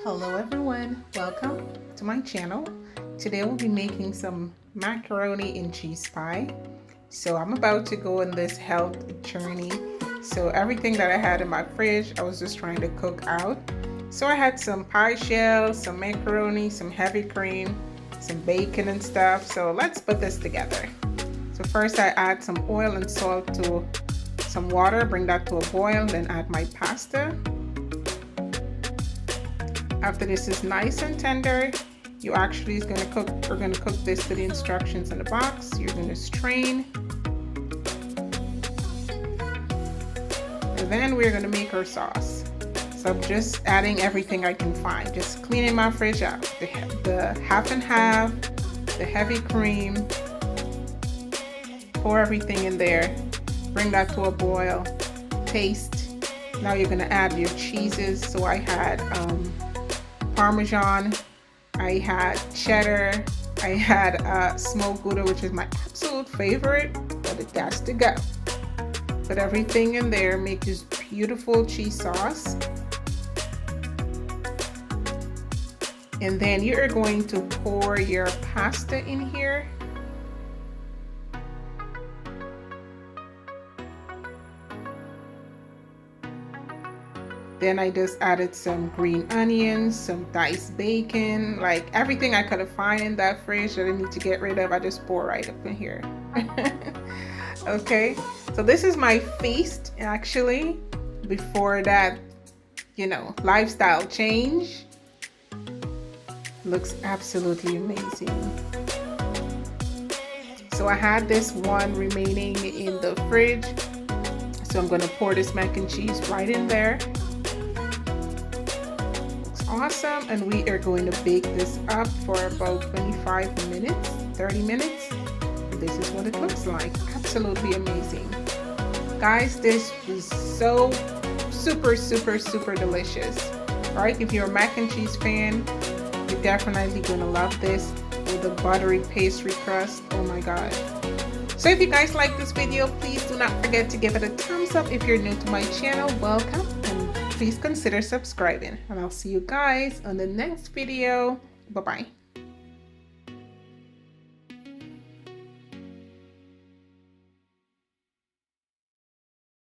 Hello everyone, welcome to my channel. Today we'll be making some macaroni and cheese pie. So I'm about to go on this health journey. So everything that I had in my fridge, I was just trying to cook out. So I had some pie shells, some macaroni, some heavy cream, some bacon and stuff. So let's put this together. So first I add some oil and salt to some water, bring that to a boil, then add my pasta. After this is nice and tender, we're gonna cook this to the instructions in the box. You're gonna strain. And then we're gonna make our sauce. So I'm just adding everything I can find. Just cleaning my fridge out. The half and half, the heavy cream. Pour everything in there. Bring that to a boil. Taste. Now you're gonna add your cheeses. So I had Parmesan, I had cheddar, I had smoked Gouda, which is my absolute favorite, but it has to go. Put everything in there, make this beautiful cheese sauce. And then you're going to pour your pasta in here. Then I just added some green onions, some diced bacon, like everything I could have found in that fridge that I need to get rid of, I just pour right up in here. Okay, so this is my feast actually, before that, lifestyle change. Looks absolutely amazing. So I had this one remaining in the fridge, so I'm gonna pour this mac and cheese right in there. Awesome, and we are going to bake this up for about 25 minutes, 30 minutes. This is what it looks like. Absolutely amazing. Guys, this was so super delicious. Right? If you're a mac and cheese fan, you're definitely gonna love this with a buttery pastry crust. Oh my gosh. So if you guys like this video, please do not forget to give it a thumbs up. If you're new to my channel, welcome, and please consider subscribing, and I'll see you guys on the next video. Bye bye.